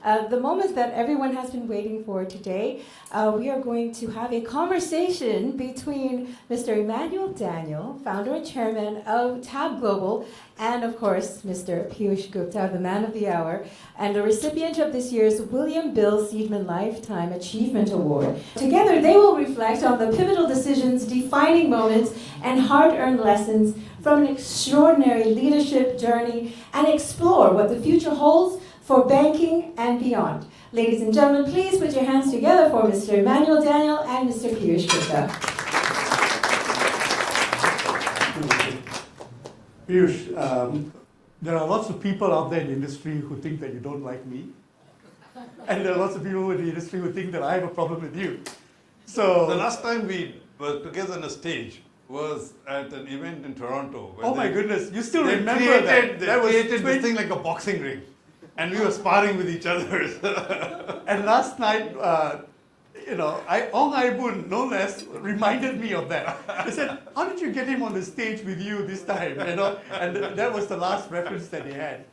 The moment that everyone has been waiting for today. We are going to have a conversation between Mr. Emmanuel Daniel, founder and chairman of Tab Global, and of course, Mr. Piyush Gupta, the man of the hour, and the recipient of this year's William Bill Seidman Lifetime Achievement Award. Together, they will reflect on the pivotal decisions, defining moments, and hard-earned lessons from an extraordinary leadership journey and explore what the future holds for banking and beyond. Ladies and gentlemen, please put your hands together for Mr. Emmanuel Daniel and Mr. Piyush Gupta. Piyush, there are lots of people out there in the industry who think that you don't like me. And there are lots of people in the industry who think that I have a problem with you. So the last time we were together on a stage was at an event in Toronto. Oh my goodness, you still They remember that? They created this thing like a boxing ring. And we were sparring with each other. And last night, Ong Aibun, no less, reminded me of that. He said, how did you get him on the stage with you this time? And that was the last reference that he had.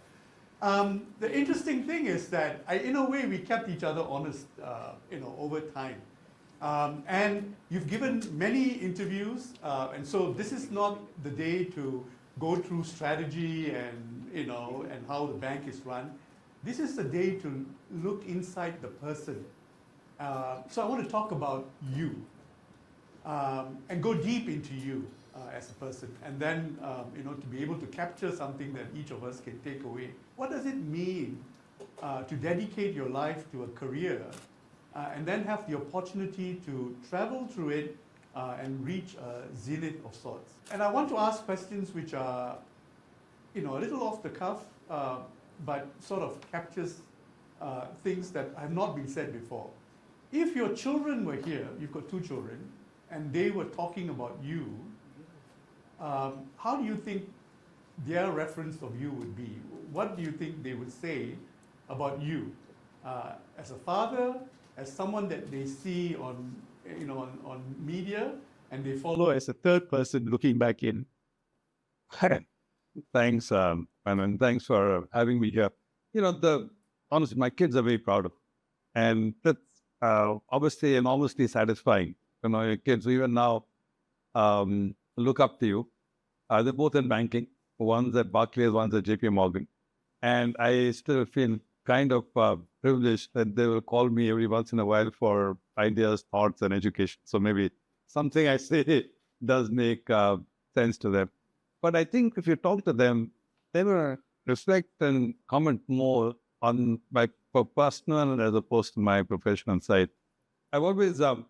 The interesting thing is that, in a way, we kept each other honest, over time. And you've given many interviews, and so this is not the day to go through strategy and how the bank is run. This is the day to look inside the person. So I want to talk about you and go deep into you as a person, and then to be able to capture something that each of us can take away. What does it mean to dedicate your life to a career and then have the opportunity to travel through it and reach a zenith of sorts? And I want to ask questions which are, a little off the cuff, but sort of captures things that have not been said before. If your children were here, you've got 2 children, and they were talking about you, how do you think their reference of you would be? What do you think they would say about you as a father, as someone that they see on media, and they follow as a third person looking back in? Thanks, and thanks for having me here. Honestly, my kids are very proud of me. And that's obviously enormously satisfying. Your kids even now look up to you. They're both in banking. One's at Barclays, one's at JP Morgan. And I still feel kind of privileged that they will call me every once in a while for ideas, thoughts, and education. So maybe something I say does make sense to them. But I think if you talk to them, they will reflect and comment more on my personal as opposed to my professional side. I've always tried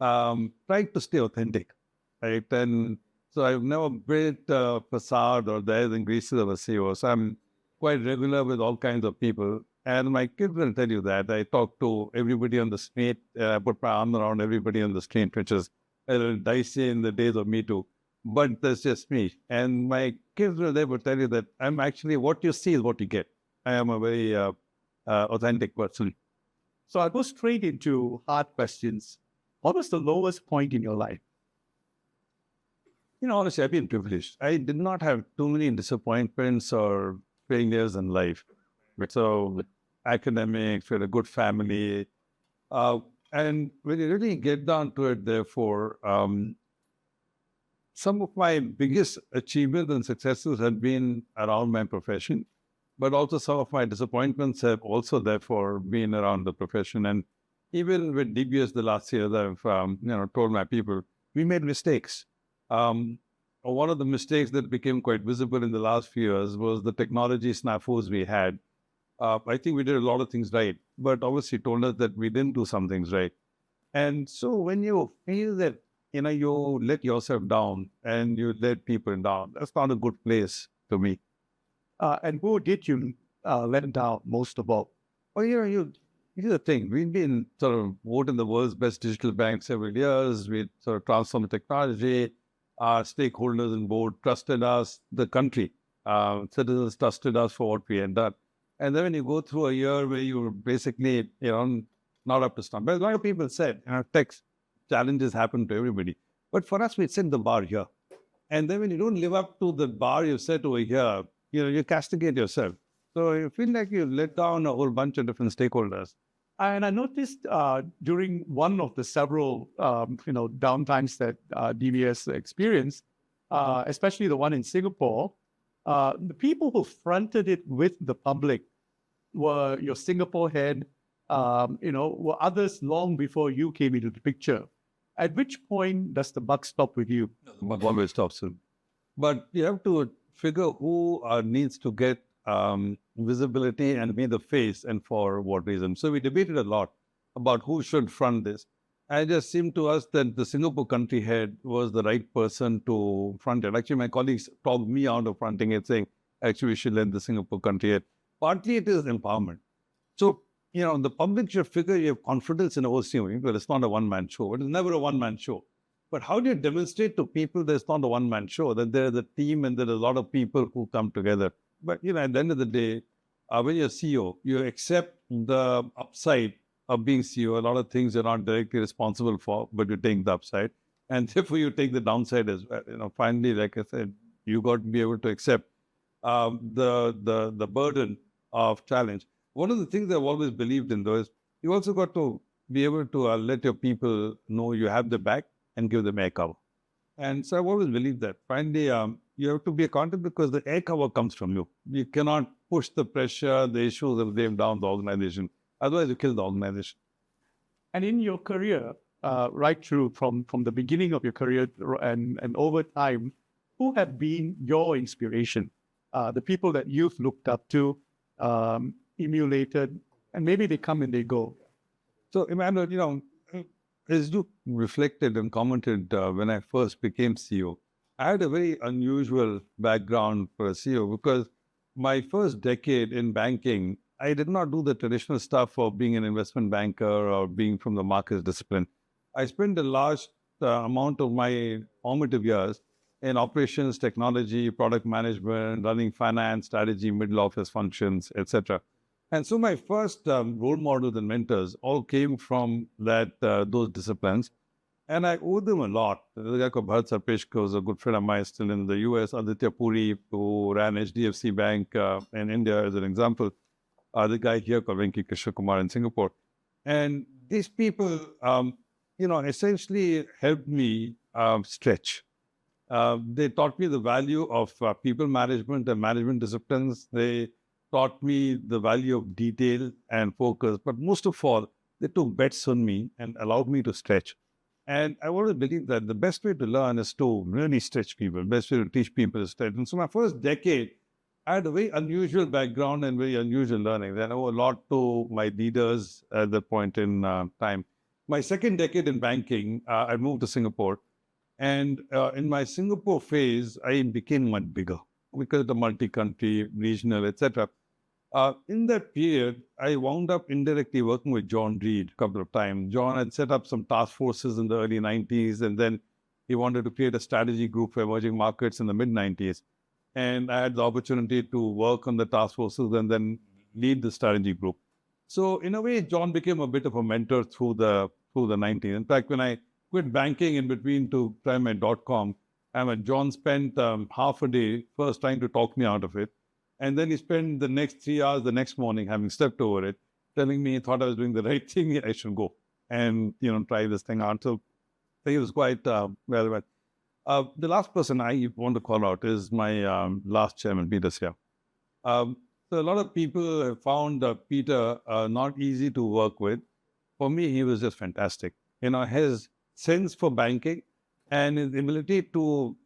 to stay authentic, right? And so I've never built a facade or the airs and graces of a CEO. So I'm quite regular with all kinds of people. And my kids will tell you that. I talk to everybody on the street. I put my arm around everybody on the street, which is a little dicey in the days of Me Too. But that's just me. And my kids will tell you that I'm actually, what you see is what you get. I am a very authentic person. So I'll go straight into hard questions. What was the lowest point in your life? Honestly, I've been privileged. I did not have too many disappointments or failures in life. So academics, we had a good family. And when you really get down to it, therefore, some of my biggest achievements and successes have been around my profession, but also some of my disappointments have also therefore been around the profession. And even with DBS the last year, I've told my people, we made mistakes. One of the mistakes that became quite visible in the last few years was the technology snafus we had. I think we did a lot of things right, but obviously told us that we didn't do some things right. And so when you feel that you let yourself down and you let people down, that's not a good place to me. And who did you let down most of all? Well, here's the thing. We've been sort of voted the world's best digital bank several years. We sort of transformed technology. Our stakeholders and board trusted us, the country. Citizens trusted us for what we had done. And then when you go through a year where you're basically, not up to snuff. But a lot of people said, tech challenges happen to everybody. But for us, we set the bar here. And then when you don't live up to the bar you set over here, you castigate yourself. So you feel like you let down a whole bunch of different stakeholders. And I noticed during one of the several, downtimes that DBS experienced, especially the one in Singapore, the people who fronted it with the public were your Singapore head, were others long before you came into the picture. At which point does the buck stop with you? But always stops him. But you have to figure who needs to get visibility and be the face and for what reason. So we debated a lot about who should front this. And it just seemed to us that the Singapore country head was the right person to front it. Actually, my colleagues talked me out of fronting it, saying, actually, we should let the Singapore country head. Partly it is empowerment. So, the public should figure you have confidence in a whole team. Well, it's not a one-man show. It is never a one-man show. But how do you demonstrate to people that it's not a one-man show, that there is a team and there are a lot of people who come together? But, at the end of the day, when you're CEO, you accept the upside of being CEO. A lot of things you're not directly responsible for, but you take the upside. And therefore, you take the downside as well. Finally, like I said, you got to be able to accept the burden of challenge. One of the things I've always believed in, though, is you also got to be able to let your people know you have the back and give them air cover. And so I've always believed that. Finally, you have to be accountable because the air cover comes from you. You cannot push the pressure, the issues, and blame down the organization. Otherwise, you kill the organization. And in your career, right through from the beginning of your career and over time, who have been your inspiration? The people that you've looked up to, emulated, and maybe they come and they go. So, Emmanuel, as you reflected and commented when I first became CEO, I had a very unusual background for a CEO because my first decade in banking, I did not do the traditional stuff of being an investment banker or being from the markets discipline. I spent a large amount of my formative years in operations, technology, product management, running finance, strategy, middle office functions, etc. And so my first role models and mentors all came from those disciplines. And I owe them a lot. The guy called Bharat Sarpeshkar was a good friend of mine still in the US. Aditya Puri, who ran HDFC Bank in India, as an example. The guy here called Venki Kishore Kumar in Singapore. And these people, essentially helped me stretch. They taught me the value of people management and management disciplines. They taught me the value of detail and focus. But most of all, they took bets on me and allowed me to stretch. And I always believe that the best way to learn is to really stretch people. The best way to teach people is stretch. And so my first decade, I had a very unusual background and very unusual learning. I owe a lot to my leaders at that point in time. My second decade in banking, I moved to Singapore. And in my Singapore phase, I became much bigger because of the multi-country, regional, etc. In that period, I wound up indirectly working with John Reed a couple of times. John had set up some task forces in the early 90s, and then he wanted to create a strategy group for emerging markets in the mid-90s. And I had the opportunity to work on the task forces and then lead the strategy group. So in a way, John became a bit of a mentor through the 90s. In fact, when I quit banking in between to try my .com, John spent half a day first trying to talk me out of it. And then he spent the next 3 hours the next morning, having stepped over it, telling me he thought I was doing the right thing, I should go and, try this thing out. So he was quite relevant. The last person I want to call out is my last chairman, Peter Seah. So a lot of people have found Peter not easy to work with. For me, he was just fantastic. His sense for banking and his ability to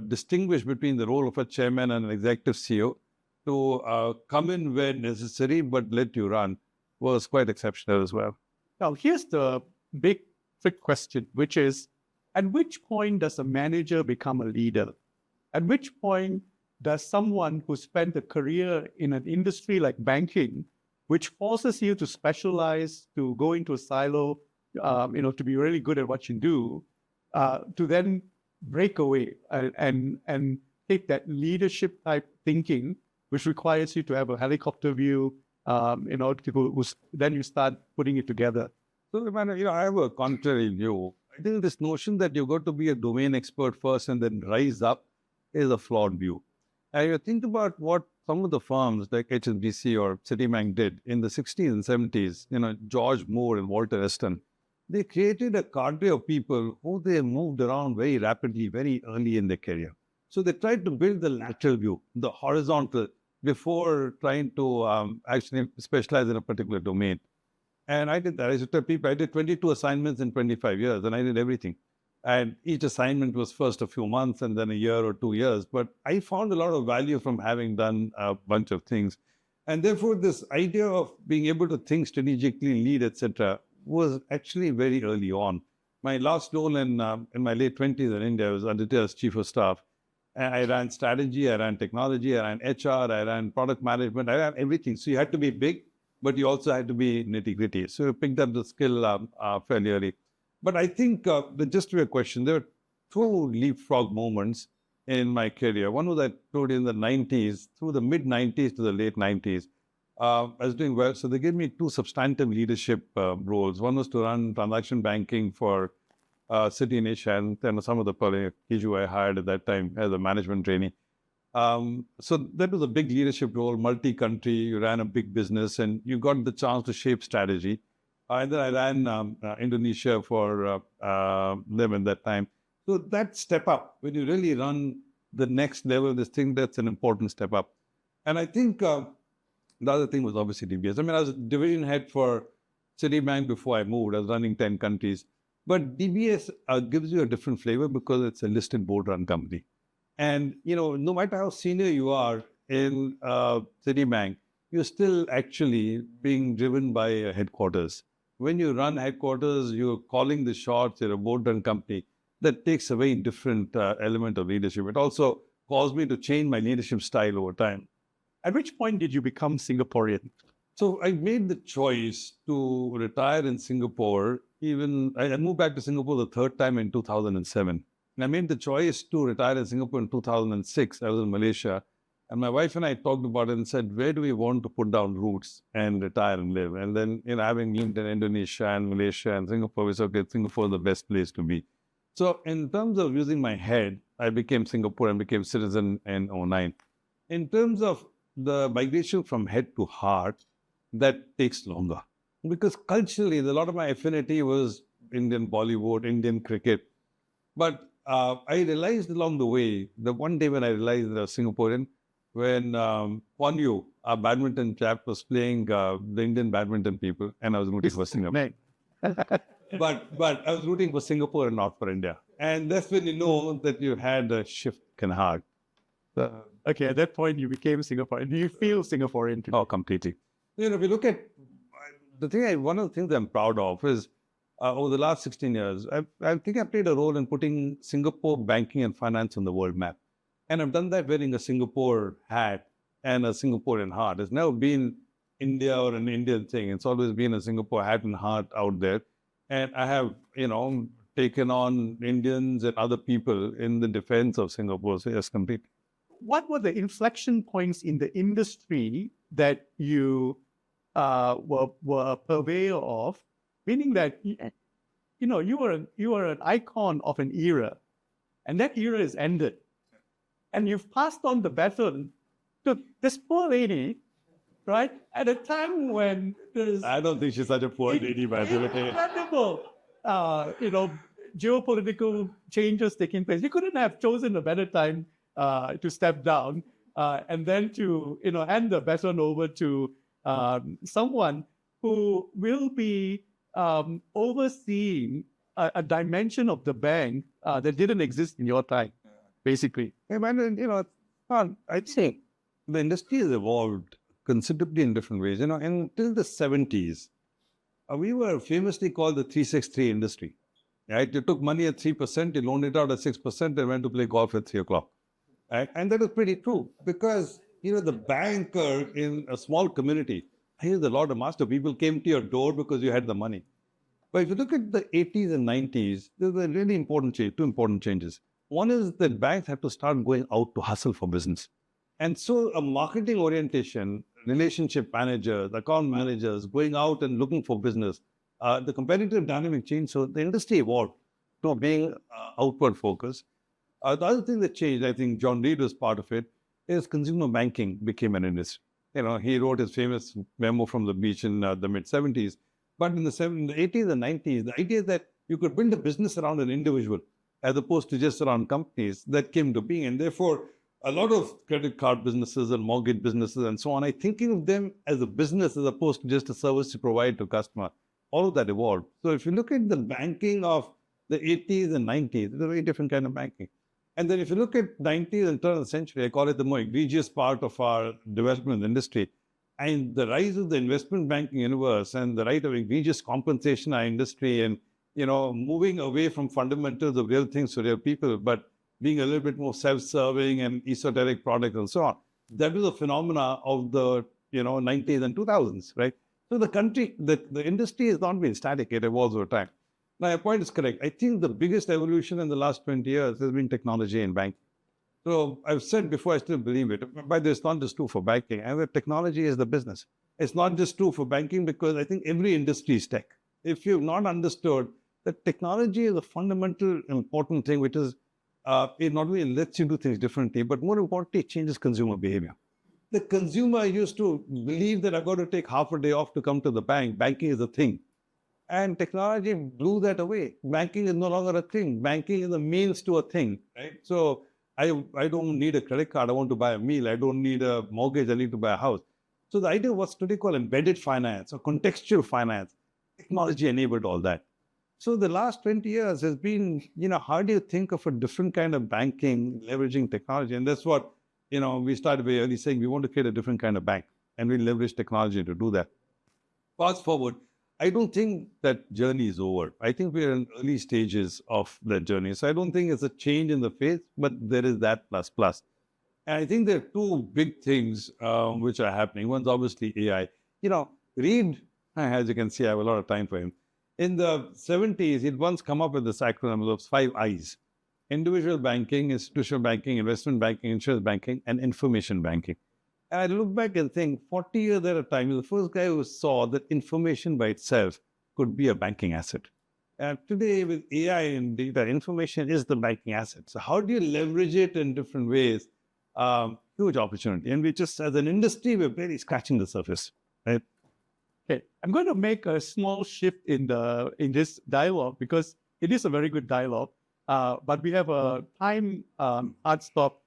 distinguish between the role of a chairman and an executive CEO, to come in where necessary but let you run, was quite exceptional as well. Now, here's the big trick question, which is, at which point does a manager become a leader? At which point does someone who spent a career in an industry like banking, which forces you to specialize, to go into a silo, to be really good at what you do, to then break away and take that leadership type thinking, which requires you to have a helicopter view, then you start putting it together. So, I have a contrary view. I think this notion that you've got to be a domain expert first and then rise up is a flawed view. And you think about what some of the firms like HSBC or Citibank did in the 60s and 70s, George Moore and Walter Eston, they created a cadre of people who they moved around very rapidly, very early in their career. So they tried to build the lateral view, the horizontal, before trying to actually specialize in a particular domain. And I did that. I used to tell people I did 22 assignments in 25 years, and I did everything. And each assignment was first a few months and then a year or 2 years. But I found a lot of value from having done a bunch of things. And therefore, this idea of being able to think strategically, lead, etc., was actually very early on. My last role in my late 20s in India was Aditya as Chief of Staff. And I ran strategy, I ran technology, I ran HR, I ran product management, I ran everything. So you had to be big, but you also had to be nitty-gritty. So you picked up the skill fairly early. But I think, just to your question, there were two leapfrog moments in my career. One was I told you in the 90s, through the mid-90s to the late 90s. I was doing well. So they gave me two substantive leadership roles. One was to run transaction banking for City in Asia, and then some of the Kiju I hired at that time as a management trainee. So that was a big leadership role, multi-country. You ran a big business and you got the chance to shape strategy. And then I ran Indonesia for them at that time. So that step up, when you really run the next level of this thing, that's an important step up. And I think the other thing was obviously DBS. I mean, I was division head for Citibank before I moved. I was running 10 countries. But DBS gives you a different flavor because it's a listed board-run company. And, no matter how senior you are in Citibank, you're still actually being driven by headquarters. When you run headquarters, you're calling the shots, you're a board-run company. That takes a very different element of leadership. It also caused me to change my leadership style over time. At which point did you become Singaporean? So I made the choice to retire in Singapore. I moved back to Singapore the third time in 2007. And I made the choice to retire in Singapore in 2006. I was in Malaysia. And my wife and I talked about it and said, where do we want to put down roots and retire and live? And then, having lived in Indonesia and Malaysia and Singapore, we said, okay, Singapore is the best place to be. So in terms of using my head, I became Singaporean, became citizen in 2009. In terms of the migration from head to heart, that takes longer. Because culturally, a lot of my affinity was Indian Bollywood, Indian cricket. But I realized along the way, that one day when I realized that I was Singaporean, when Kwan Yu, our badminton chap, was playing the Indian badminton people, and I was rooting for Singapore. But I was rooting for Singapore and not for India. And that's when you know that you had a shift in heart. Okay, at that point you became Singaporean. Do you feel Singaporean today? Oh, completely. If you look at one of the things I'm proud of is over the last 16 years, I think I played a role in putting Singapore banking and finance on the world map. And I've done that wearing a Singapore hat and a Singaporean heart. It's never been India or an Indian thing. It's always been a Singapore hat and heart out there. And I have, taken on Indians and other people in the defense of Singapore. So yes, completely. What were the inflection points in the industry that you were a purveyor of? Meaning that, you were an icon of an era, and that era is ended. And you've passed on the baton to this poor lady, right? At a time when there's... I don't think she's such a poor lady, by the way. Incredible, geopolitical changes taking place. You couldn't have chosen a better time to step down and then to, hand the baton over to someone who will be overseeing a dimension of the bank that didn't exist in your time, basically. Hey, man, I'd say the industry has evolved considerably in different ways. Until the 70s, we were famously called the 363 industry. Right? You took money at 3%, you loaned it out at 6%, and went to play golf at 3 o'clock. Right? And that was pretty true because, the banker in a small community, he was the Lord of Master. People came to your door because you had the money. But if you look at the 80s and 90s, there's a really important change, two important changes. One is that banks have to start going out to hustle for business. And so a marketing orientation, relationship managers, account managers, going out and looking for business, the competitive dynamic changed. So the industry evolved to being outward focused. The other thing that changed, I think John Reed was part of it, is consumer banking became an industry. He wrote his famous memo from the beach in the mid-70s. But in the 80s and 90s, the idea that you could build a business around an individual as opposed to just around companies, that came to being. And therefore, a lot of credit card businesses and mortgage businesses and so on, I thinking of them as a business as opposed to just a service to provide to customer. All of that evolved. So if you look at the banking of the 80s and 90s, it's a very different kind of banking. And then if you look at 90s and turn of the century, I call it the more egregious part of our development industry, and the rise of the investment banking universe and the rise of egregious compensation in our industry, and moving away from fundamentals of real things to real people, but being a little bit more self-serving and esoteric products and so on. That was a phenomena of the 90s and 2000s, right? So the industry has not been static, it evolves over time. Now, your point is correct. I think the biggest evolution in the last 20 years has been technology in banking. So I've said before, I still believe it. But it's not just true for banking. And technology is the business. It's not just true for banking, because I think every industry is tech. If you've not understood that technology is a fundamental important thing, which is it not only lets you do things differently, but more importantly, it changes consumer behavior. The consumer used to believe that I've got to take half a day off to come to the bank. Banking is a thing. And technology blew that away. Banking is no longer a thing. Banking is a means to a thing, right? So I don't need a credit card. I want to buy a meal. I don't need a mortgage. I need to buy a house. So the idea of what's today called embedded finance or contextual finance, technology enabled all that. So the last 20 years has been, how do you think of a different kind of banking leveraging technology? And that's what, we started very early saying we want to create a different kind of bank, and we leverage technology to do that. Fast forward, I don't think that journey is over. I think we're in early stages of that journey. So I don't think it's a change in the face, but there is that plus. And I think there are two big things which are happening. One's obviously AI. Reid, as you can see, I have a lot of time for him. In the 70s, he'd once come up with this acronym of 5 I's: individual banking, institutional banking, investment banking, insurance banking, and information banking. And I look back and think 40 years at a time, he was the first guy who saw that information by itself could be a banking asset. And today with AI and data, information is the banking asset. So how do you leverage it in different ways? Huge opportunity. And we just, as an industry, we're barely scratching the surface, right? Okay, I'm going to make a small shift in this dialogue, because it is a very good dialogue, but we have a time hard stop,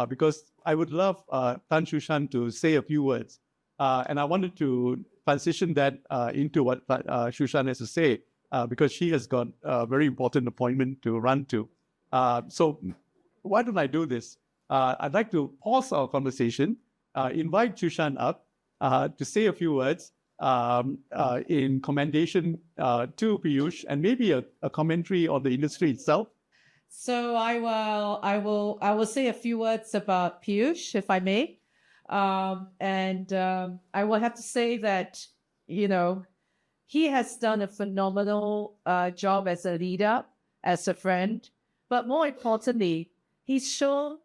because I would love Tan Su Shan to say a few words, and I wanted to transition that into what Su Shan has to say, because she has got a very important appointment to run to. So why don't I do this? I'd like to pause our conversation, invite Su Shan up to say a few words in commendation to Piyush, and maybe a commentary on the industry itself. So I will say a few words about Piyush, if I may. I will have to say that, he has done a phenomenal job as a leader, as a friend, but more importantly, he's shown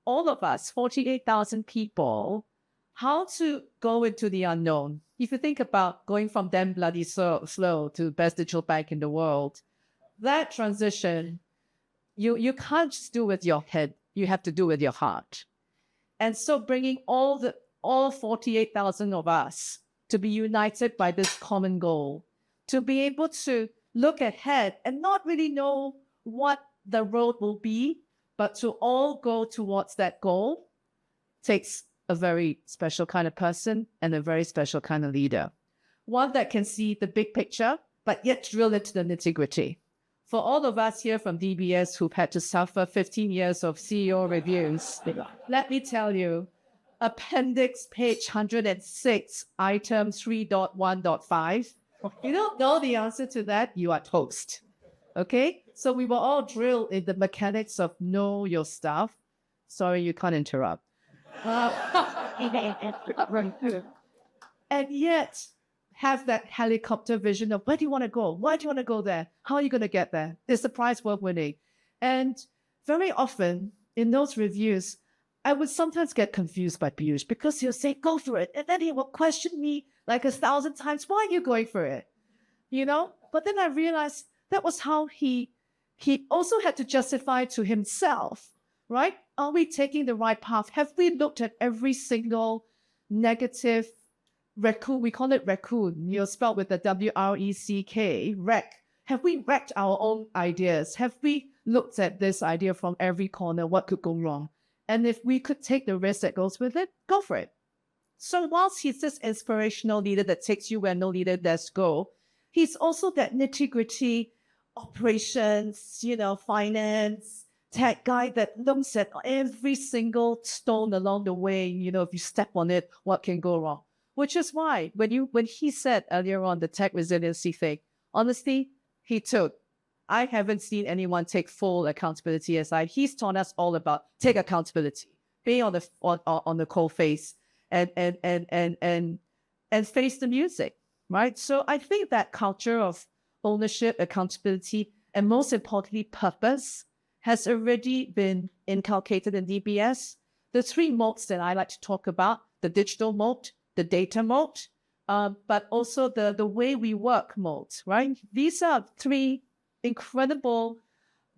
all of us, 48,000 people, how to go into the unknown. If you think about going from damn bloody slow to best digital bank in the world, that transition, you can't just do with your head. You have to do with your heart. And so bringing all 48,000 of us to be united by this common goal, to be able to look ahead and not really know what the road will be, but to all go towards that goal, takes a very special kind of person and a very special kind of leader. One that can see the big picture, but yet drill into the nitty-gritty. For all of us here from DBS who've had to suffer 15 years of CEO reviews, let me tell you, appendix page 106, item 3.1.5, you don't know the answer to that, you are toast. Okay? So we were all drilled in the mechanics of know your stuff. Sorry, you can't interrupt. And yet have that helicopter vision of where do you want to go? Why do you want to go there? How are you going to get there? Is the prize worth winning? And very often in those reviews, I would sometimes get confused by Piyush, because he'll say, go for it. And then he will question me like 1,000 times, why are you going for it? But then I realized that was how he also had to justify to himself, right? Are we taking the right path? Have we looked at every single negative wreckoon? We call it wreckoon. Spelled with the W-R-E-C-K, wreck. Have we wrecked our own ideas? Have we looked at this idea from every corner? What could go wrong? And if we could take the risk that goes with it, go for it. So whilst he's this inspirational leader that takes you where no leader dares go, he's also that nitty-gritty operations, finance, tech guy that looks at every single stone along the way. If you step on it, what can go wrong? Which is why when he said earlier on the tech resiliency thing, honestly, he took. I haven't seen anyone take full accountability aside. He's taught us all about take accountability, be on the cold face, and face the music, right? So I think that culture of ownership, accountability, and most importantly, purpose has already been inculcated in DBS. The three modes that I like to talk about: the digital mode, the data mode, but also the way we work mode, right? These are three incredible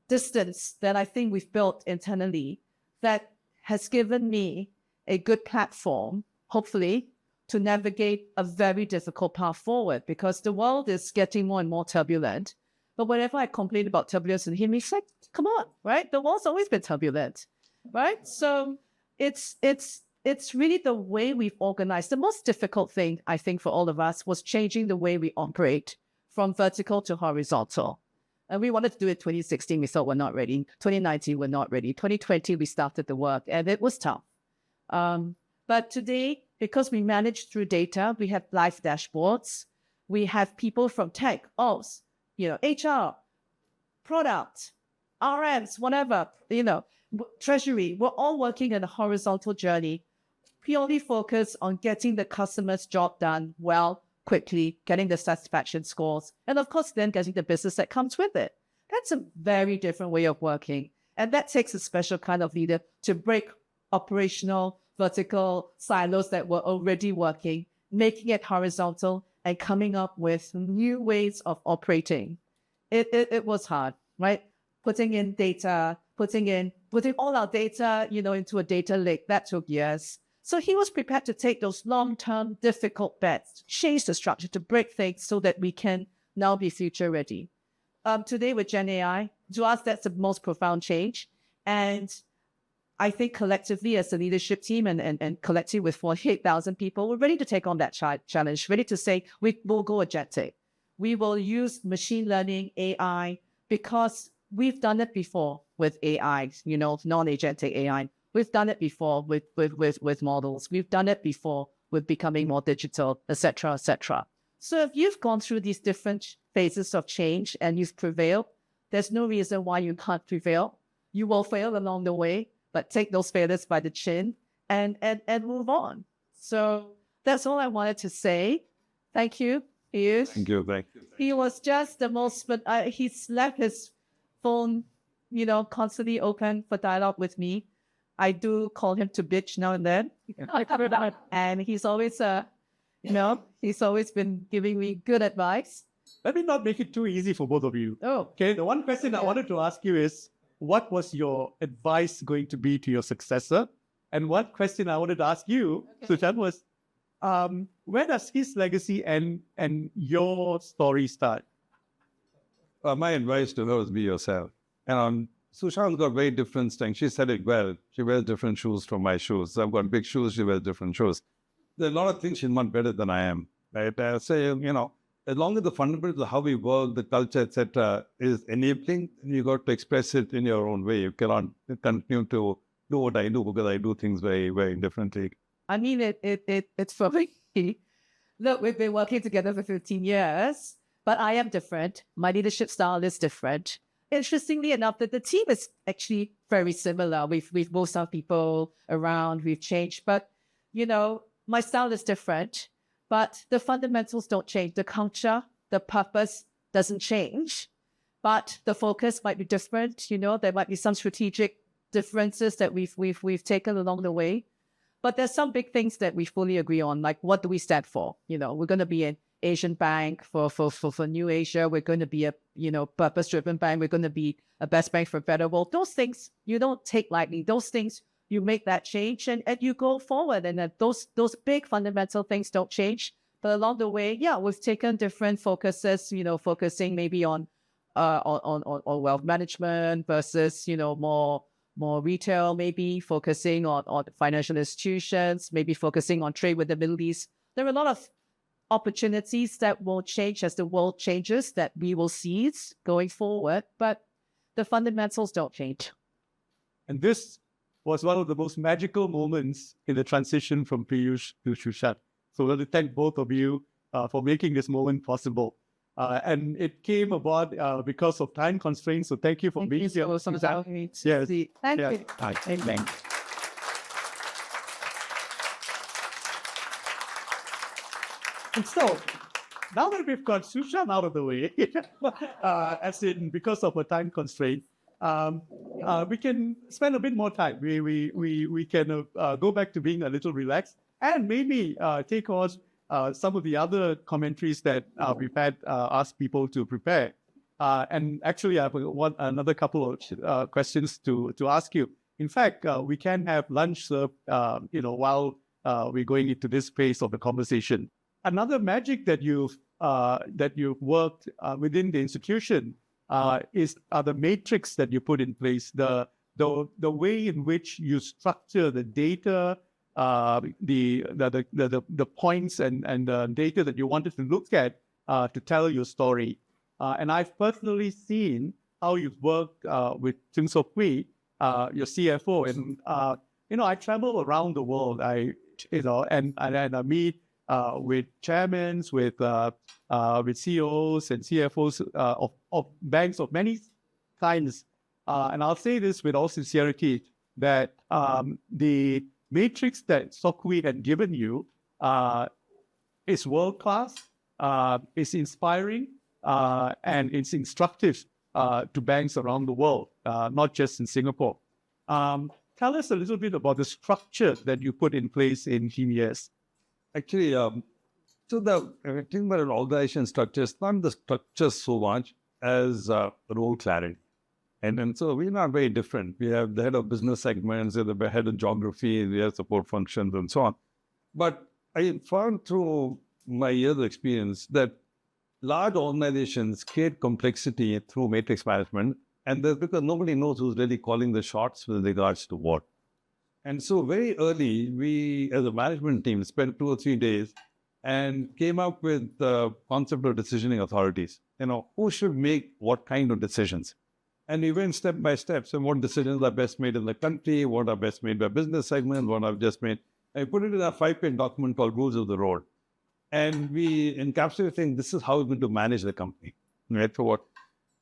distance that I think we've built internally that has given me a good platform, hopefully, to navigate a very difficult path forward, because the world is getting more and more turbulent. But whenever I complain about turbulence and him, he's like, come on, right? The world's always been turbulent, right? So it's really the way we've organized. The most difficult thing, I think, for all of us was changing the way we operate from vertical to horizontal. And we wanted to do it 2016. We thought we're not ready. 2019, we're not ready. 2020, we started the work, and it was tough. But today, because we manage through data, we have live dashboards. We have people from tech, ops, HR, product, RMs, whatever, treasury. We're all working in a horizontal journey, purely focused on getting the customer's job done well, quickly, getting the satisfaction scores, and of course, then getting the business that comes with it. That's a very different way of working. And that takes a special kind of leader to break operational, vertical silos that were already working, making it horizontal, and coming up with new ways of operating. It was hard, right? Putting in data, putting all our data, into a data lake, that took years. So he was prepared to take those long-term difficult bets, change the structure to break things so that we can now be future ready. Today with Gen AI, to us, that's the most profound change. And I think collectively as a leadership team and collective with 48,000 people, we're ready to take on that challenge, ready to say we will go agentic. We will use machine learning, AI, because we've done it before with AI, non-agentic AI. We've done it before with models. We've done it before with becoming more digital, et cetera, et cetera. So if you've gone through these different phases of change and you've prevailed, there's no reason why you can't prevail. You will fail along the way, but take those failures by the chin and move on. So that's all I wanted to say. Thank you, Piyush. Thank you. Thank you. He was just the most, but he's left his phone, constantly open for dialogue with me. I do call him to bitch now and then. And he's always, he's always been giving me good advice. Let me not make it too easy for both of you. Oh. Okay, the one question I wanted to ask you is, what was your advice going to be to your successor? And one question I wanted to ask you, Su Shan, was, where does his legacy end and your story start? My advice to her is be yourself. And Su Shan's got very different strengths. She said it well. She wears different shoes from my shoes. I've got big shoes. She wears different shoes. There are a lot of things she's not better than I am. Right? I say, as long as the fundamentals of how we work, the culture, etc., is enabling, you got to express it in your own way. You cannot continue to do what I do because I do things very, very differently. I mean, it's for me. Look, we've been working together for 15 years, but I am different. My leadership style is different. Interestingly enough, that the team is actually very similar. We've moved some people around, we've changed, but my style is different, but the fundamentals don't change. The culture, the purpose doesn't change, but the focus might be different. There might be some strategic differences that we've taken along the way, but there's some big things that we fully agree on, like what do we stand for? We're going to be an Asian bank for New Asia. We're going to be a, purpose-driven bank. We're going to be a best bank for better world. Those things you don't take lightly. Those things, you make that change and you go forward. And those big fundamental things don't change. But along the way, yeah, we've taken different focuses, focusing maybe on wealth management versus, more retail, maybe focusing on financial institutions, maybe focusing on trade with the Middle East. There are a lot of opportunities that will change as the world changes that we will seize going forward, but the fundamentals don't change. And this was one of the most magical moments in the transition from Piyush to Su Shan. So I want to thank both of you for making this moment possible. And it came about because of time constraints. So thank you for being here. Yes. Thank Yes. you. Amen. And so, now that we've got Su Shan out of the way, as in because of a time constraint, we can spend a bit more time. We can go back to being a little relaxed and maybe take on some of the other commentaries that we've had asked people to prepare. And actually, I have another couple of questions to ask you. In fact, we can have lunch served, while we're going into this phase of the conversation. Another magic that you've worked within the institution is the matrix that you put in place, the way in which you structure the data, the points and the data that you wanted to look at to tell your story. And I've personally seen how you've worked with Tin Sok Hui, your CFO, and I travel around the world. I meet with chairmen, with CEOs and CFOs of banks of many kinds. And I'll say this with all sincerity, that the matrix that Sok Hui had given you is world-class, is inspiring, and it's instructive to banks around the world, not just in Singapore. Tell us a little bit about the structure that you put in place in DBS. Actually, so the thing about an organization structure is not the structure so much as role clarity. And so we're not very different. We have the head of business segments, we have the head of geography, we have support functions and so on. But I found through my years of experience that large organizations create complexity through matrix management, and that's because nobody knows who's really calling the shots with regards to what. And so very early, we as a management team spent 2 or 3 days and came up with the concept of decisioning authorities. Who should make what kind of decisions? And we went step by step. So what decisions are best made in the country, what are best made by business segment, what are just made. I put it in a 5-page document called Rules of the Road. And we encapsulate saying this is how we're going to manage the company, right? For what?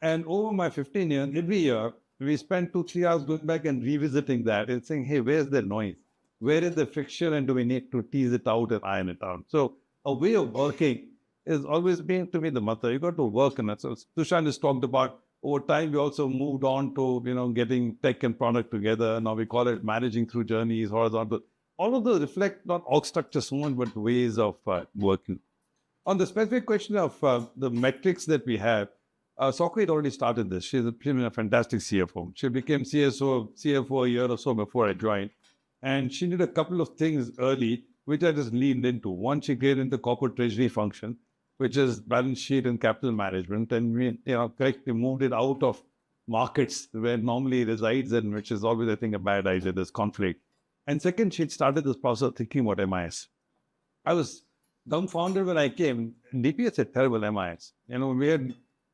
And over my 15 years, every year, we spend 2-3 hours going back and revisiting that and saying, hey, where's the noise? Where is the friction? And do we need to tease it out and iron it out? So a way of working is always been to me the mother. You got to work on it. So Su Shan has talked about over time, we also moved on to, getting tech and product together. Now we call it managing through journeys, horizontal. All of those reflect not org structure so much, but ways of working. On the specific question of the metrics that we have, Sok Hui had already started this. She's been a fantastic CFO. She became CFO a year or so before I joined. And she did a couple of things early, which I just leaned into. One, she created into corporate treasury function, which is balance sheet and capital management. And we, correctly moved it out of markets where normally it resides in, which is always, I think, a bad idea. There's conflict. And second, she started this process of thinking about MIS. I was dumbfounded when I came. DBS had terrible MIS.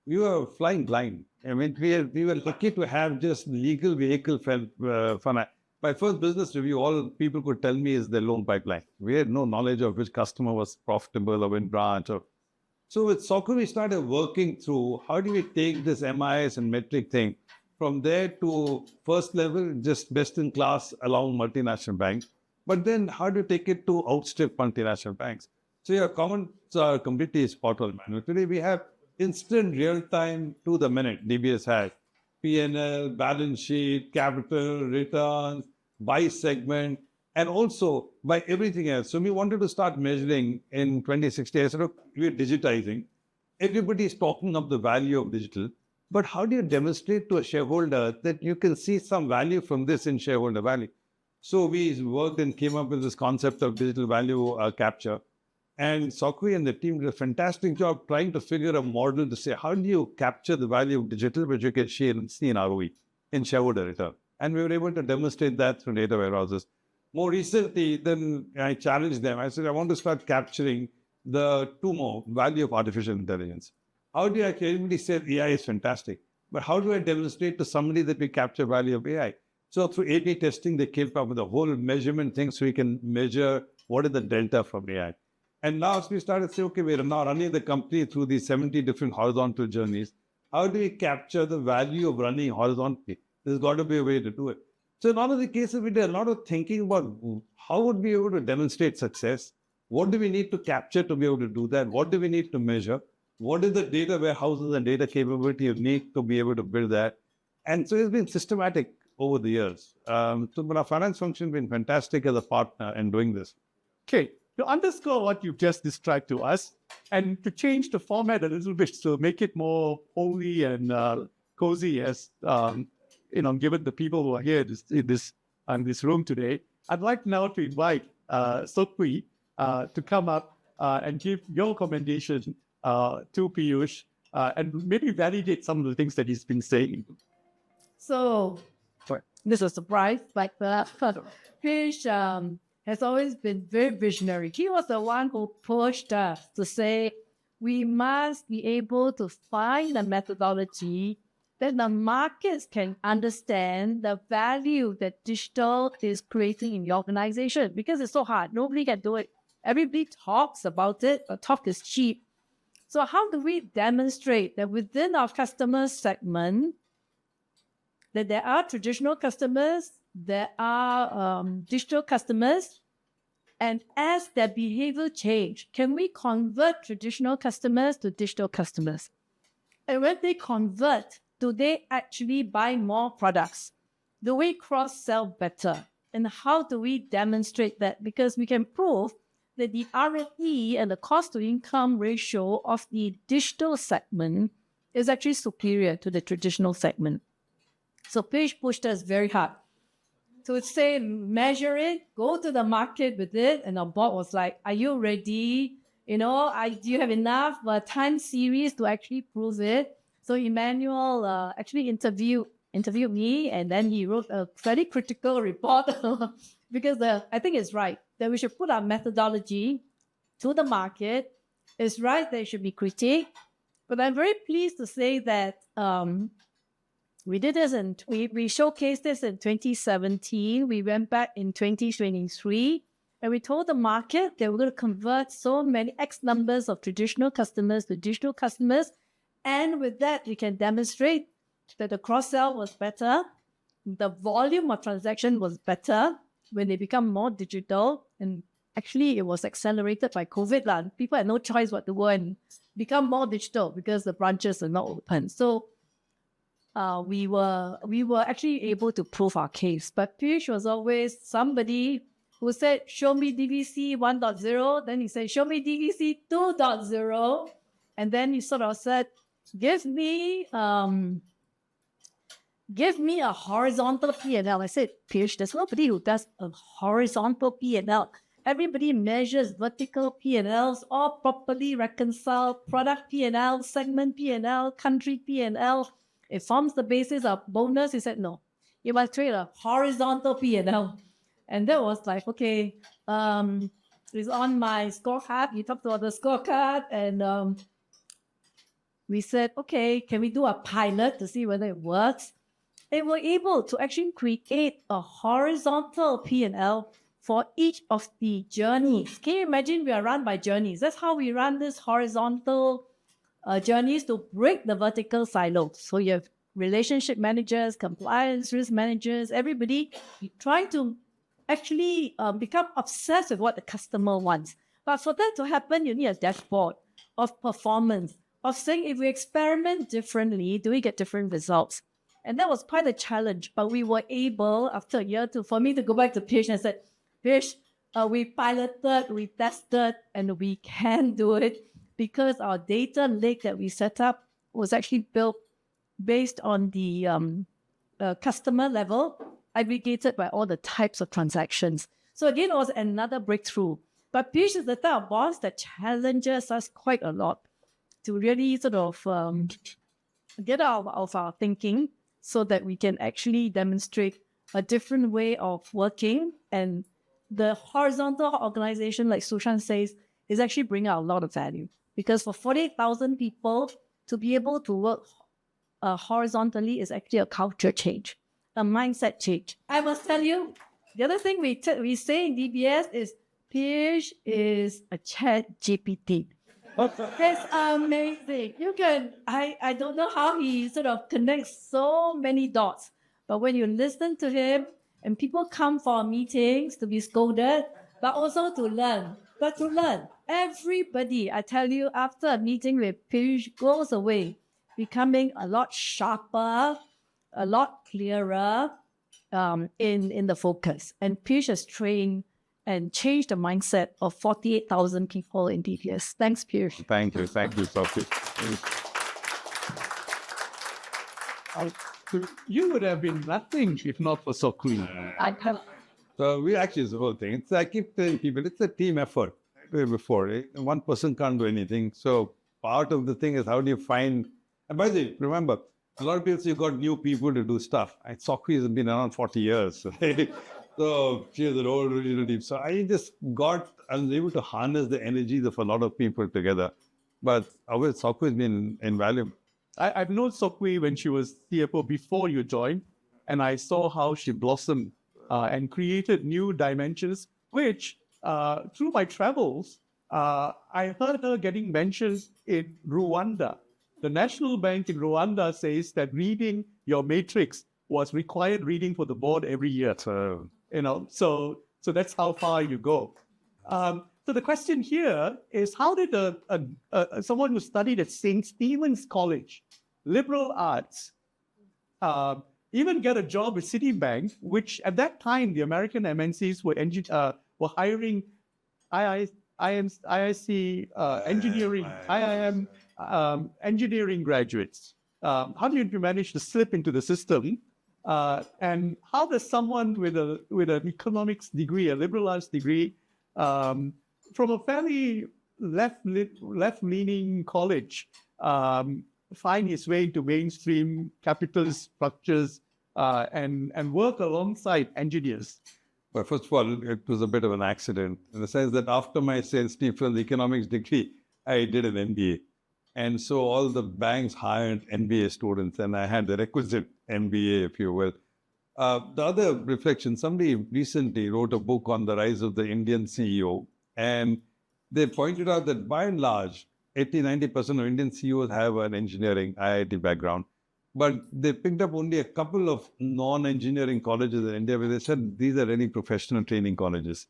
We were flying blind. I mean, we were lucky to have just legal vehicle finance. My first business review, all people could tell me is their loan pipeline. We had no knowledge of which customer was profitable or in branch. So with Sok Hui, we started working through how do we take this MIS and metric thing from there to first level, just best in class along multinational banks. But then how do you take it to outstrip multinational banks? So your comments are completely spot on, man. Today we have instant real-time to the minute DBS has. P&L, balance sheet, capital, returns, by segment. and also by everything else. So we wanted to start measuring in 2016. I said, "Look, we're digitizing. Everybody is talking of the value of digital, but how do you demonstrate to a shareholder that you can see some value from this in shareholder value?" So we worked and came up with this concept of digital value capture. And Sokui and the team did a fantastic job trying to figure a model to say, how do you capture the value of digital, which you can see in ROE, in shareholder return? And we were able to demonstrate that through data warehouses. More recently, then I challenged them. I said, I want to start capturing the two more, value of artificial intelligence. How do I, everybody said AI is fantastic, but how do I demonstrate to somebody that we capture value of AI? So through A/B testing, they came up with a whole measurement thing so we can measure what is the delta from AI. And now we started to say, okay, we're now running the company through these 70 different horizontal journeys. How do we capture the value of running horizontally? There's got to be a way to do it. So in all of the cases, we did a lot of thinking about how would we be able to demonstrate success? What do we need to capture to be able to do that? What do we need to measure? What is the data warehouses and data capability you need to be able to build that? And so it's been systematic over the years. But our finance function has been fantastic as a partner in doing this. Okay, to underscore what you've just described to us, and to change the format a little bit to make it more homely and cozy, as given the people who are here in this room today, I'd like now to invite Sokui to come up and give your commendation to Piyush and maybe validate some of the things that he's been saying. So, this is a surprise, but Piyush has always been very visionary. He was the one who pushed us to say, we must be able to find a methodology that the markets can understand the value that digital is creating in the organization, because it's so hard. Nobody can do it. Everybody talks about it, but talk is cheap. So how do we demonstrate that within our customer segment, that there are traditional customers, there are digital customers, and as their behavior change, can we convert traditional customers to digital customers? And when they convert, do they actually buy more products? Do we cross-sell better? And how do we demonstrate that? Because we can prove that the ROE and the cost-to-income ratio of the digital segment is actually superior to the traditional segment. So Piyush pushed us very hard to say, measure it, go to the market with it. And our board was like, are you ready? Do you have enough time series to actually prove it? So Emmanuel actually interviewed me, and then he wrote a very critical report because I think it's right that we should put our methodology to the market. It's right that it should be critiqued. But I'm very pleased to say that we did this and we showcased this in 2017. We went back in 2023 and we told the market that we're going to convert so many X numbers of traditional customers to digital customers. And with that, we can demonstrate that the cross-sell was better. The volume of transaction was better when they become more digital. And actually, it was accelerated by COVID. People had no choice but to go and become more digital because the branches are not open. So we were actually able to prove our case. But Piyush was always somebody who said, show me DVC 1.0. Then he said, show me DVC 2.0. And then he sort of said, give me a horizontal P&L. I said, Piyush, there's nobody who does a horizontal P&L. Everybody measures vertical P&Ls, all properly reconciled, product P&L, segment P&L, country P&L. It forms the basis of bonus. He said, no, you must create a horizontal P&L. And that was like, okay, it's on my scorecard. He talked about the scorecard, and we said, okay, can we do a pilot to see whether it works? And we're able to actually create a horizontal P&L for each of the journeys. Can you imagine we are run by journeys? That's how we run this horizontal journeys to break the vertical silos. So you have relationship managers, compliance, risk managers, everybody trying to actually become obsessed with what the customer wants. But for that to happen, you need a dashboard of performance, of saying if we experiment differently, do we get different results? And that was quite a challenge, but we were able, after a year, for me to go back to Piyush and said, Piyush, we piloted, we tested, and we can do it because our data lake that we set up was actually built based on the customer level, aggregated by all the types of transactions. So again, it was another breakthrough. But Piyush is the type of boss that challenges us quite a lot to really sort of get out of our thinking so that we can actually demonstrate a different way of working. And the horizontal organization, like Su Shan says, is actually bringing out a lot of value. Because for 48,000 people to be able to work horizontally is actually a culture change, a mindset change. I must tell you, the other thing we say in DBS is Piyush is a chat GPT. It's amazing. I don't know how he sort of connects so many dots, but when you listen to him, and people come for meetings to be scolded, but also to learn. Everybody, I tell you, after a meeting with Piyush, goes away becoming a lot sharper, a lot clearer in the focus. And Piyush has trained and changed the mindset of 48,000 people in DBS. Thanks, Piyush. Thank you, Sophie. You would have been nothing if not for Sokui. I have. So we actually, it's the whole thing. I keep telling people, it's a team effort. Before, one person can't do anything. So part of the thing is how do you find, and by the way, remember, a lot of people say you got new people to do stuff. Sokui has been around 40 years. Right? So she is an old original team. So I was able to harness the energies of a lot of people together. But Sokui has been invaluable. I've known Sokui when she was CFO before you joined, and I saw how she blossomed and created new dimensions, which through my travels, I heard her getting mentioned in Rwanda. The National Bank in Rwanda says that reading your matrix was required reading for the board every year. So that's how far you go. So the question here is, how did someone who studied at St. Stephen's College, liberal arts, even get a job with Citibank, which at that time the American MNCs were hiring IIC engineering, IIM engineering graduates. How did you manage to slip into the system? And how does someone with an economics degree, a liberal arts degree, from a fairly left-leaning college, find his way into mainstream capitalist structures and work alongside engineers? Well, first of all, it was a bit of an accident in the sense that after my St. Stephen's economics degree, I did an MBA. And so all the banks hired MBA students, and I had the requisite MBA, if you will. The other reflection, somebody recently wrote a book on the rise of the Indian CEO, and they pointed out that by and large, 80-90% of Indian CEOs have an engineering IIT background. But they picked up only a couple of non-engineering colleges in India where they said these are really professional training colleges.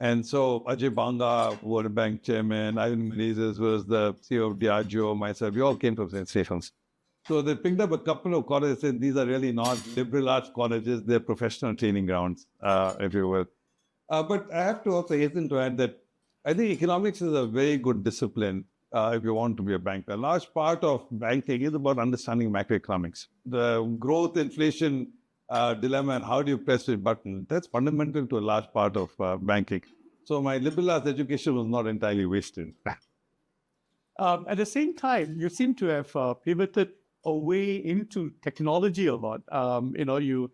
And so Ajay Banga, World Bank chairman, Ivan Menezes was the CEO of Diageo, myself, we all came from St. Stephen's. So they picked up a couple of colleges and said these are really not liberal arts colleges, they're professional training grounds, if you will. But I have to also hasten to add that I think economics is a very good discipline if you want to be a banker. A large part of banking is about understanding macroeconomics. The growth, inflation dilemma and how do you press the button, that's fundamental to a large part of banking. So my liberal arts education was not entirely wasted. At the same time, you seem to have pivoted away into technology a lot. You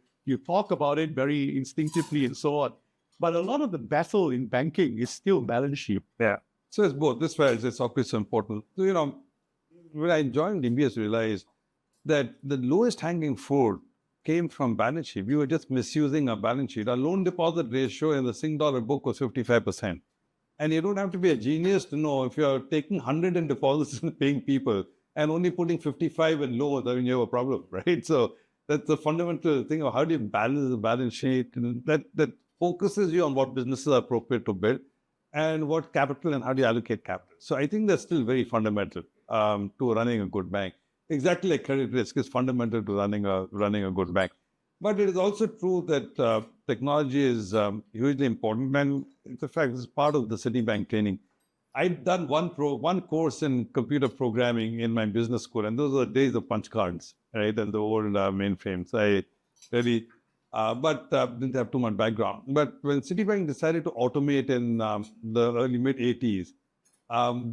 talk about it very instinctively and so on. But a lot of the battle in banking is still balance sheet. Yeah. So it's both. This is why it's always so important. So, when I joined DBS, I realized that the lowest hanging fruit came from balance sheet. We were just misusing our balance sheet. Our loan deposit ratio in the Sing dollar book was 55%. And you don't have to be a genius to know if you're taking 100 in deposits and paying people and only putting 55 in loans, I mean, you have a problem, right? So that's the fundamental thing of how do you balance the balance sheet, and that focuses you on what businesses are appropriate to build and what capital and how do you allocate capital. So I think that's still very fundamental to running a good bank. Exactly like credit risk is fundamental to running a good bank. But it is also true that technology is hugely important, and in fact, it's part of the Citibank training. I've done one course in computer programming in my business school, and those are the days of punch cards, right, and the old mainframes. I really, didn't have too much background. But when Citibank decided to automate in the early mid '80s,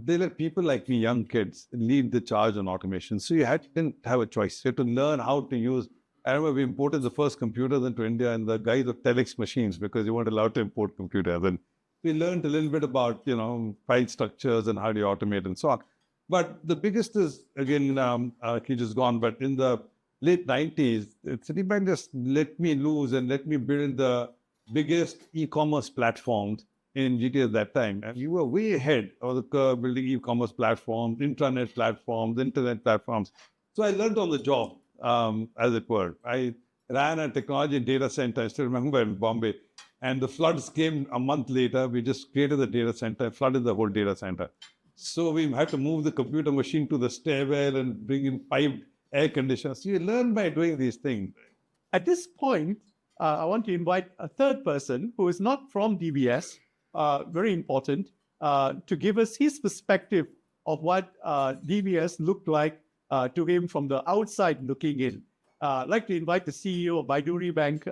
they let people like me, young kids, lead the charge on automation. So didn't have a choice. You had to learn how to use. I remember we imported the first computers into India and the guys of telex machines because you weren't allowed to import computers. And we learned a little bit about, file structures and how do you automate and so on. But the biggest is, again, he just gone, but in the late 90s, Citibank just let me loose and let me build the biggest e-commerce platforms in GT at that time. And you were way ahead of the curve building e-commerce platforms, intranet platforms, internet platforms. So I learned on the job, as it were. I ran a technology data center, I still remember, in Bombay. And the floods came a month later. We just created the data center, flooded the whole data center. So we had to move the computer machine to the stairwell and bring in piped air conditioners. So you learn by doing these things. At this point, I want to invite a third person who is not from DBS, very important, to give us his perspective of what DBS looked like to him from the outside looking in. I'd like to invite the CEO of Baiduri Bank,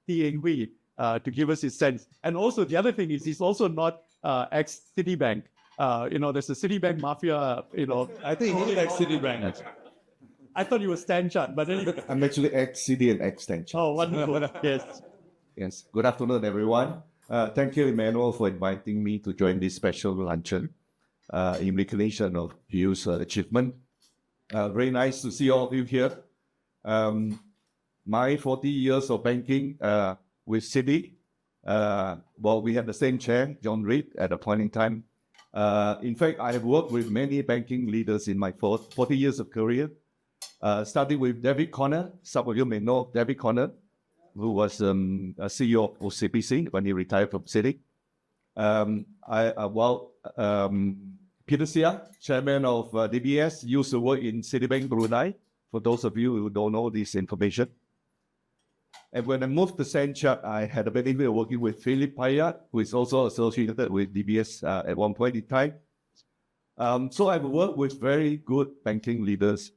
T. Eng Hui, to give us his sense. And also, the other thing is he's also not ex-Citibank. There's a Citibank mafia, I think he's ex-Citibank. I thought you were Stan Chart, but anyway. I'm actually ex-CD and ex-Stan Chart. Oh, wonderful. Yes. Yes. Good afternoon, everyone. Thank you, Emmanuel, for inviting me to join this special luncheon in recognition of Piyush's achievement. Very nice to see all of you here. My 40 years of banking with Citi, we had the same chair, John Reed, at a point in time. In fact, I have worked with many banking leaders in my 40 years of career, starting with David Conner. Some of you may know David Conner, who was a CEO of OCBC when he retired from Citi. Peter Sia, chairman of DBS, used to work in Citibank Brunei, for those of you who don't know this information. And when I moved to Sanchat, I had a benefit of working with Philip Payat, who is also associated with DBS at one point in time. So I've worked with very good banking leaders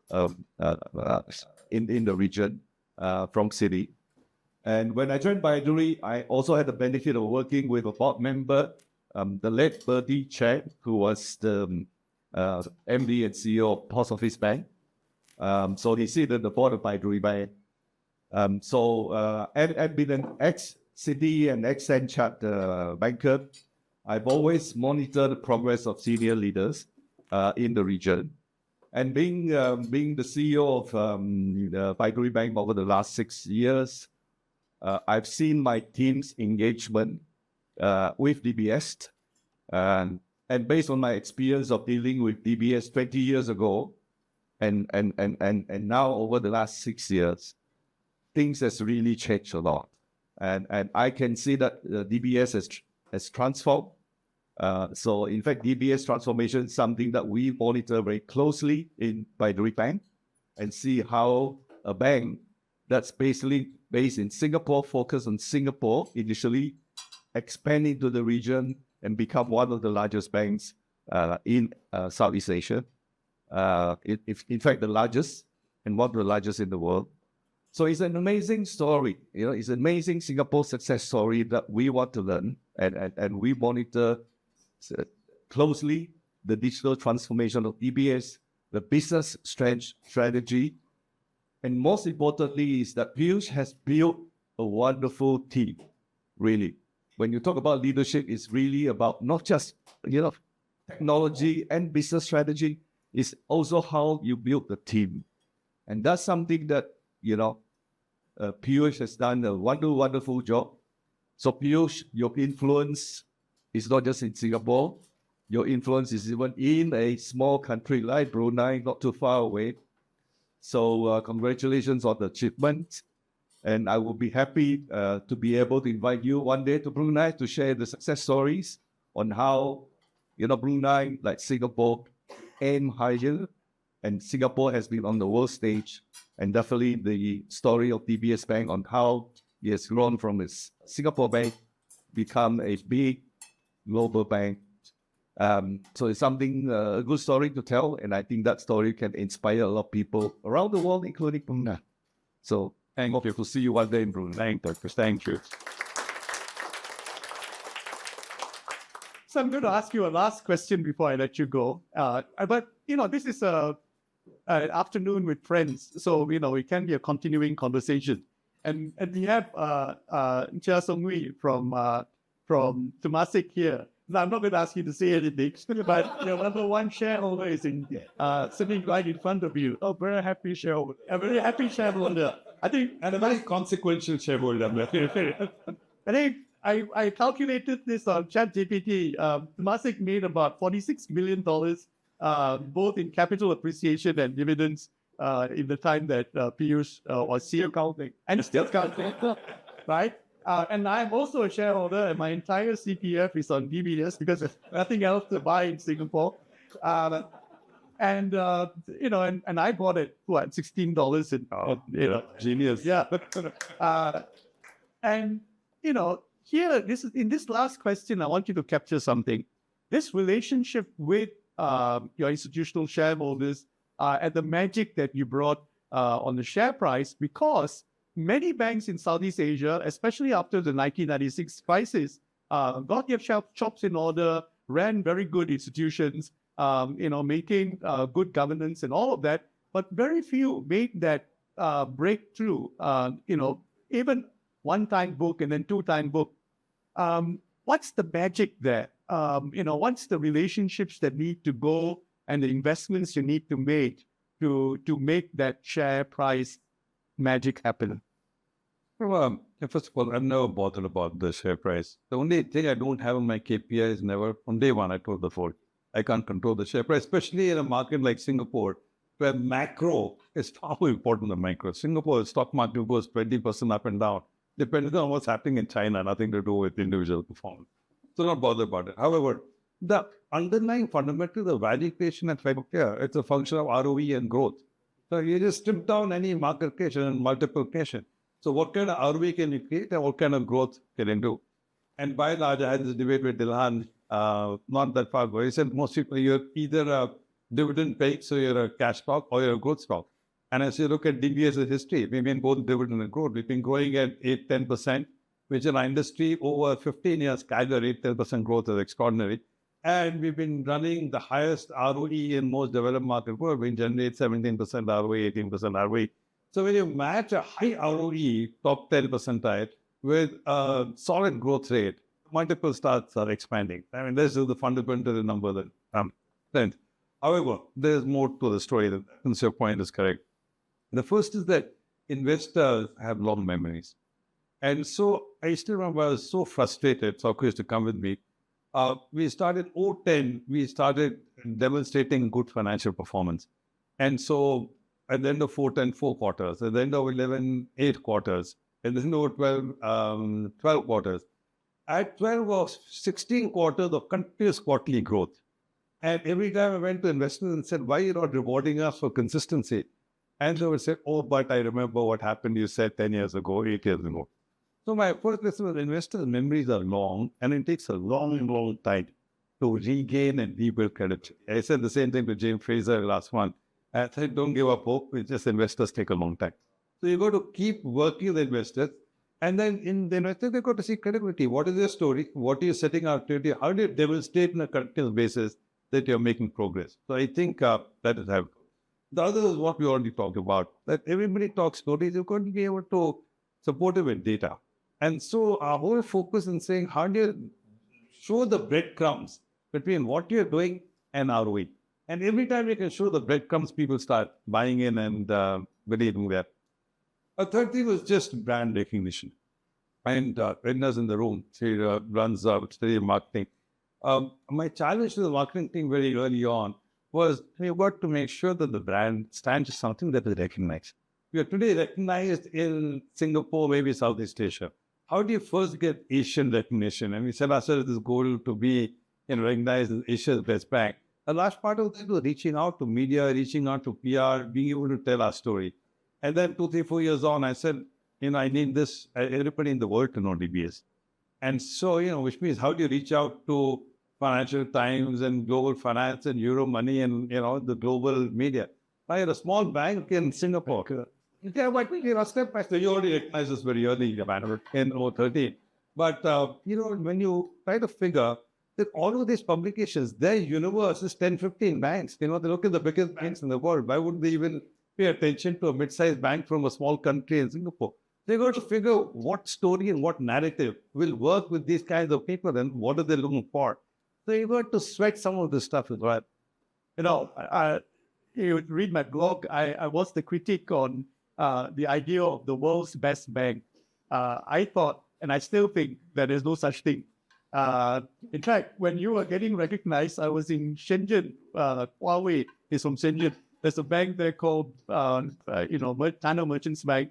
in the region from Citi. And when I joined Baiduri, I also had the benefit of working with a board member, the late Bertie Chen, who was the MD and CEO of Post Office Bank. So he seated the board of Baiduri Bank. And being an ex-Citi and ex-Sanchat banker, I've always monitored the progress of senior leaders in the region. And being the CEO of the Baiduri Bank over the last 6 years, I've seen my team's engagement with DBS. And based on my experience of dealing with DBS 20 years ago, and now over the last 6 years, things has really changed a lot. And I can see that DBS has transformed. So in fact, DBS transformation is something that we monitor very closely in Baiduri Bank and see how a bank that's basically based in Singapore, focused on Singapore initially, expand into the region and become one of the largest banks in Southeast Asia. In fact, the largest and one of the largest in the world. So it's an amazing story. It's an amazing Singapore success story that we want to learn, and we monitor closely the digital transformation of DBS, the business strategy, and most importantly is that Piyush has built a wonderful team, really. When you talk about leadership, it's really about not just technology and business strategy, it's also how you build the team. And that's something that Piyush has done a wonderful job. So Piyush, your influence is not just in Singapore. Your influence is even in a small country like Brunei, not too far away. So congratulations on the achievement. And I will be happy to be able to invite you one day to Brunei to share the success stories on how Brunei, like Singapore, aim higher And Singapore has been on the world stage, and definitely the story of DBS Bank on how it has grown from its Singapore bank, become a big global bank. So it's something, a good story to tell, and I think that story can inspire a lot of people around the world, including Brunei. So I hope to see you one day in Brunei. Thank you. So I'm going to ask you a last question before I let you go. But, this is an afternoon with friends. So, it can be a continuing conversation. And we have Chia Song Hui from Temasek here. Now, I'm not going to ask you to say anything, but your number one shareholder is sitting right in front of you. Oh, very happy shareholder. A very happy shareholder. I think, And a very consequential shareholder. I think I calculated this on ChatGPT. Temasek made about $46 million, both in capital appreciation and dividends in the time that Piyush was CEO counting. And still counting, right? And I'm also a shareholder, and my entire CPF is on DBS because there's nothing else to buy in Singapore. And I bought it at $16. Genius. Yeah. And here, in this last question, I want you to capture something. This relationship with your institutional shareholders and the magic that you brought on the share price, because many banks in Southeast Asia, especially after the 1996 crisis, got their chops in order, ran very good institutions, maintained good governance and all of that, but very few made that breakthrough, even one-time book and then two-time book. What's the magic there? What's the relationships that need to go and the investments you need to make to make that share price magic happen? Well, first of all, I've never bothered about the share price. The only thing I don't have on my KPI is never, from day one, I told before, I can't control the share price, especially in a market like Singapore, where macro is far more important than micro. Singapore stock market goes 20% up and down, depending on what's happening in China, nothing to do with individual performance. So not bothered about it. However, the underlying fundamental, the value creation at Fiverr, it's a function of ROE and growth. So you just strip down any market creation and multiplication. So what kind of ROE can you create and what kind of growth can you do? And by and large, I had this debate with Dilhan not that far ago. He said most people, you're either a dividend paying, so you're a cash stock, or you're a growth stock. And as you look at DBS's history, we've been both dividend and growth. We've been growing at 8-10%, which in our industry over 15 years, either 8-10% growth is extraordinary. And we've been running the highest ROE in most developed market world. We generate 17% ROE, 18% ROE. So when you match a high ROE, top 10 percentile, with a solid growth rate, multiple starts are expanding. I mean, this is the fundamental number that However, there's more to the story. Since your point is correct. The first is that investors have long memories. And so I still remember I was so frustrated. Sauku used to come with me. We started 2010, we started demonstrating good financial performance. And so at the end of 2010, 4 quarters, at the end of 11, 8 quarters, at the end of 12 quarters. At 12 or 16 quarters of continuous quarterly growth. And every time I went to investors and said, why are you not rewarding us for consistency? And they would say, oh, but I remember what happened you said 10 years ago, 8 years ago. So my first lesson was investors' memories are long, and it takes a long, long time to regain and rebuild credit. I said the same thing to James Fraser last month. I said, don't give up hope, it's just investors take a long time. So you got to keep working with investors. And then in the investors, they've got to see credibility. What is your story? What are you setting out to do? How do you demonstrate on a continuous basis that you're making progress? So I think that is how. The other is what we already talked about, that everybody talks stories, you've got to be able to support it with data. And so our whole focus in saying, how do you show the breadcrumbs between what you're doing and ROE? And every time you can show the breadcrumbs, people start buying in and believing that. A third thing was just brand recognition. And Edna's in the room. She runs strategy marketing. My challenge to the marketing team very early on was we've got to make sure that the brand stands for something that is recognized. We are today recognized in Singapore, maybe Southeast Asia. How do you first get Asian recognition? And we set ourselves this goal to be recognized as Asia's best bank. a large part of that was reaching out to media, reaching out to PR, being able to tell our story. And then 2, 3, 4 years on, I said, I need this, everybody in the world to know DBS. And so, which means how do you reach out to Financial Times and Global Finance and Euromoney and, the global media? I had a small bank in Singapore. Yeah, but, step by step, you already recognize this very early in 13. But, when you try to figure that all of these publications, their universe is 10, 15 banks. They look at the biggest banks in the world. Why would they even pay attention to a mid-sized bank from a small country in Singapore? They got to figure what story and what narrative will work with these kinds of people and what are they looking for. So you got to sweat some of this stuff as well. You would read my blog. I was the critic on the idea of the world's best bank. I thought, and I still think, that there's no such thing. In fact, when you were getting recognized, I was in Shenzhen. Huawei is from Shenzhen. There's a bank there called, China Merchants Bank.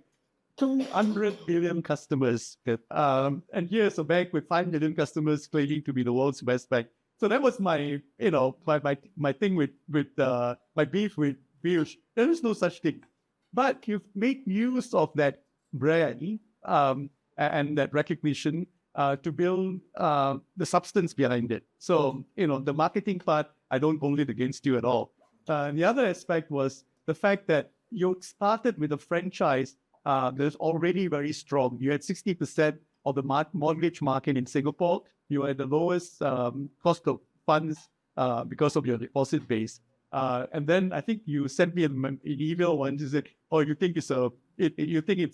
200 million customers. And here's a bank with 5 million customers claiming to be the world's best bank. So that was my thing with my beef with Piyush. There is no such thing. But you've made use of that brand and that recognition to build the substance behind it. So, the marketing part, I don't hold it against you at all. The other aspect was the fact that you started with a franchise that's already very strong. You had 60% of the mortgage market in Singapore. You had the lowest cost of funds because of your deposit base. And then I think you sent me an email once. You said, "Oh, you think it's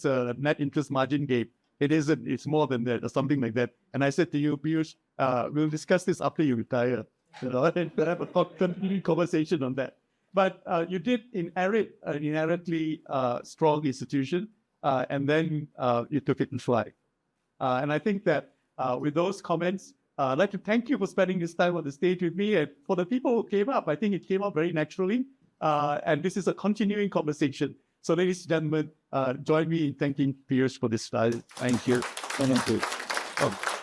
a net interest margin game? It isn't. It's more than that, or something like that." And I said to you, Piyush, we'll discuss this after you retire. And we'll have a continuing conversation on that. But you did inherit an inherently strong institution, and then you took it in flight. And I think that with those comments, I'd like to thank you for spending this time on the stage with me. And for the people who came up, I think it came up very naturally. And this is a continuing conversation. So, ladies and gentlemen, join me in thanking Piyush for this time. Thank you. Thank you.